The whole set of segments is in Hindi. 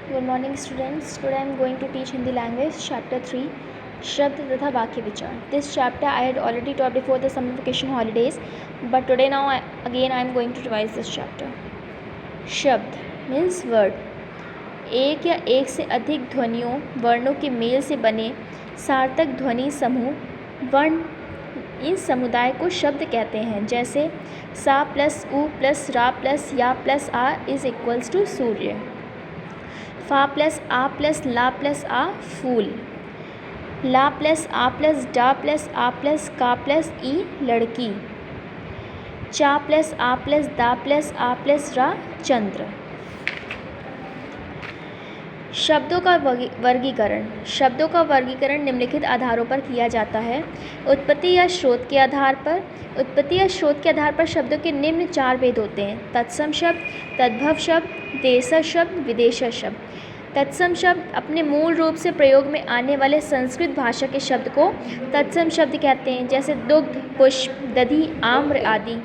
Good morning students. Today I am going to teach Hindi language chapter 3 शब्द तथा वाक्य विचार. This chapter I had already taught before the summer vacation holidays, but today now again I am going to revise this chapter. शब्द means word. एक या एक से अधिक ध्वनियों वर्णों के मेल से बने सार्थक ध्वनि समूह वर्ण इस समुदाय को शब्द कहते हैं. जैसे सा प्लस उ प्लस रा प्लस या प्लस आ इज इक्वल्स टू सूर्य. फा प्लस आ प्लस ला प्लस आ फूल. ला प्लस आ प्लस डा प्लस आ प्लस का प्लस ई लड़की. चा प्लस आ प्लस दा प्लस आ प्लस रा चंद्र. शब्दों का वर्गीकरण. शब्दों का वर्गीकरण निम्नलिखित आधारों पर किया जाता है. उत्पत्ति या स्रोत के आधार पर. उत्पत्ति या स्रोत के आधार पर शब्दों के निम्न 4 भेद होते हैं. तत्सम शब्द, तद्भव शब्द, देशज शब्द, विदेशज शब्द. तत्सम शब्द अपने मूल रूप से प्रयोग में आने वाले संस्कृत भाषा के शब्द को तत्सम शब्द कहते हैं. जैसे दुग्ध, पुष्प, दधि, आम्र आदि.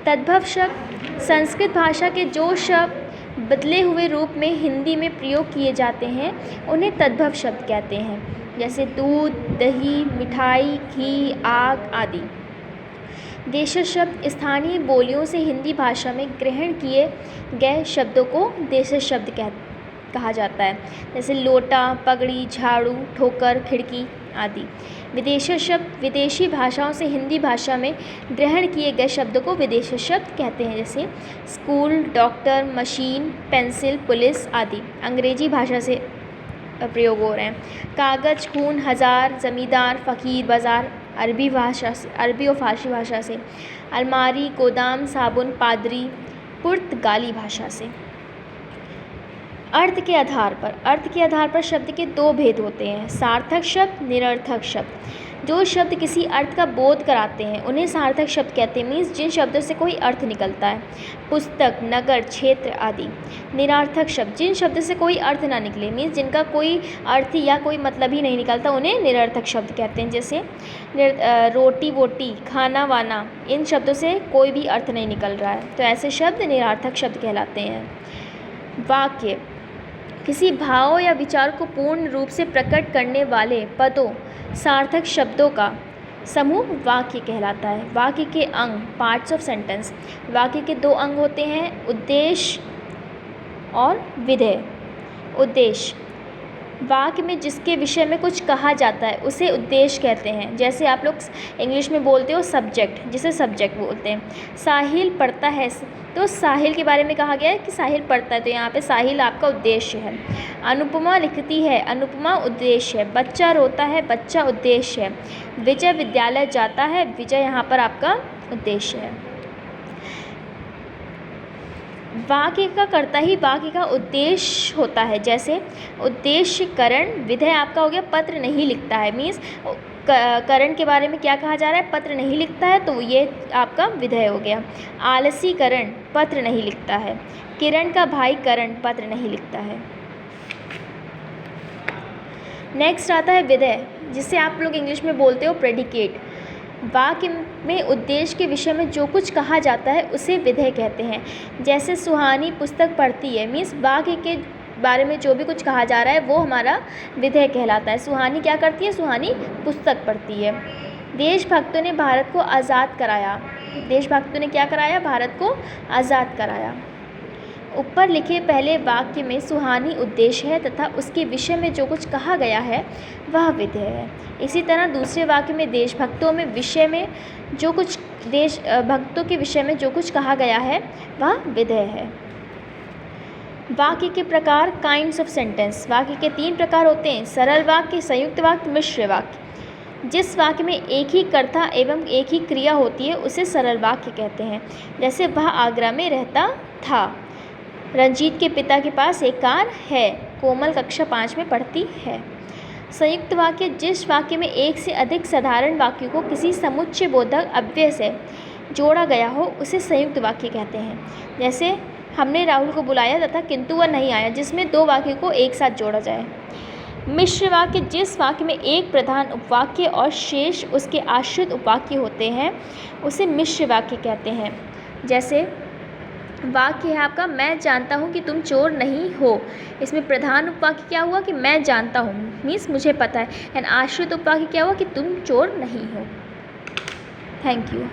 तद्भव शब्द संस्कृत भाषा के जो शब्द बदले हुए रूप में हिंदी में प्रयोग किए जाते हैं उन्हें तद्भव शब्द कहते हैं. जैसे दूध, दही, मिठाई, घी, आग आदि. देशज शब्द स्थानीय बोलियों से हिंदी भाषा में ग्रहण किए गए शब्दों को देशज शब्द कहा जाता है. जैसे लोटा, पगड़ी, झाड़ू, ठोकर, खिड़की आदि. विदेशज शब्द विदेशी भाषाओं से हिंदी भाषा में ग्रहण किए गए शब्दों को विदेशज शब्द कहते हैं. जैसे school, doctor, machine, pencil, police आदि अंग्रेजी भाषा से प्रयोग हो रहे हैं. कागज़, खून, हज़ार, ज़मींदार, फ़कीर, बाज़ार अरबी भाषा से, अरबी और फारसी भाषा से. अलमारी, गोदाम, साबुन, पादरी पुर्तगाली भाषा से. अर्थ के आधार पर. अर्थ के आधार पर शब्द के 2 भेद होते हैं. सार्थक शब्द, निरर्थक शब्द. जो शब्द किसी अर्थ का बोध कराते हैं उन्हें सार्थक शब्द कहते हैं. मीन्स जिन शब्दों से कोई अर्थ निकलता है. पुस्तक, नगर, क्षेत्र आदि. निरर्थक शब्द जिन शब्दों से कोई अर्थ ना निकले, मीन्स जिनका कोई अर्थ या कोई मतलब ही नहीं निकलता, उन्हें निरर्थक शब्द कहते हैं. जैसे रोटी वोटी, खाना वाना, इन शब्दों से कोई भी अर्थ नहीं निकल रहा है, तो ऐसे शब्द निरर्थक शब्द कहलाते हैं. वाक्य किसी भाव या विचार को पूर्ण रूप से प्रकट करने वाले पदों सार्थक शब्दों का समूह वाक्य कहलाता है. वाक्य के अंग पार्ट्स ऑफ सेंटेंस. वाक्य के 2 अंग होते हैं, उद्देश्य और विधेय. उद्देश्य वाक्य में जिसके विषय में कुछ कहा जाता है उसे उद्देश्य कहते हैं. जैसे आप लोग इंग्लिश में बोलते हो सब्जेक्ट, जिसे सब्जेक्ट बोलते हैं. साहिल पढ़ता है, तो साहिल के बारे में कहा गया है कि साहिल पढ़ता है, तो यहाँ पे साहिल आपका उद्देश्य है. अनुपमा लिखती है, अनुपमा उद्देश्य है. बच्चा रोता है, बच्चा उद्देश्य है. विजय विद्यालय जाता है, विजय यहाँ पर आपका उद्देश्य है. वाक्य का कर्ता ही वाक्य का उद्देश्य होता है. जैसे उद्देश्य करण, विधेय आपका हो गया पत्र नहीं लिखता है. मीन्स करण के बारे में क्या कहा जा रहा है, पत्र नहीं लिखता है, तो ये आपका विधेय हो गया. आलसी करण पत्र नहीं लिखता है. किरण का भाई करण पत्र नहीं लिखता है. नेक्स्ट आता है विधेय, जिसे आप लोग इंग्लिश में बोलते हो प्रेडिकेट. वाक्य में उद्देश्य के विषय में जो कुछ कहा जाता है उसे विधेय कहते हैं. जैसे सुहानी पुस्तक पढ़ती है, मीन्स वाक्य के बारे में जो भी कुछ कहा जा रहा है वो हमारा विधेय कहलाता है. सुहानी क्या करती है, सुहानी पुस्तक पढ़ती है. देशभक्तों ने भारत को आज़ाद कराया. देशभक्तों ने क्या कराया, भारत को आज़ाद कराया. ऊपर लिखे पहले वाक्य में सुहानी उद्देश्य है तथा उसके विषय में जो कुछ कहा गया है वह विधेय है. इसी तरह दूसरे वाक्य में देशभक्तों में विषय में जो कुछ देशभक्तों के विषय में जो कुछ कहा गया है वह विधेय है. वाक्य के प्रकार काइंड्स ऑफ सेंटेंस. वाक्य के 3 प्रकार होते हैं, सरल वाक्य, संयुक्त वाक्य, मिश्र वाक्य. जिस वाक्य में एक ही कर्ता एवं एक ही क्रिया होती है उसे सरल वाक्य कहते हैं. जैसे वह आगरा में रहता था. रंजीत के पिता के पास एक कार है. कोमल कक्षा 5 में पढ़ती है. संयुक्त वाक्य जिस वाक्य में एक से अधिक साधारण वाक्यों को किसी समुच्चय बोधक अव्यय से जोड़ा गया हो उसे संयुक्त वाक्य कहते हैं. जैसे हमने राहुल को बुलाया तथा किंतु वह नहीं आया, जिसमें 2 वाक्यों को एक साथ जोड़ा जाए. मिश्र वाक्य जिस वाक्य में एक प्रधान उपवाक्य और शेष उसके आश्रित उपवाक्य होते हैं उसे मिश्र वाक्य कहते हैं. जैसे वाक्य है आपका, मैं जानता हूँ कि तुम चोर नहीं हो। इसमें प्रधान उपवाक्य क्या हुआ कि मैं जानता हूँ, मीन्स मुझे पता है। एंड आश्रित उपवाक्य क्या हुआ कि तुम चोर नहीं हो। Thank you.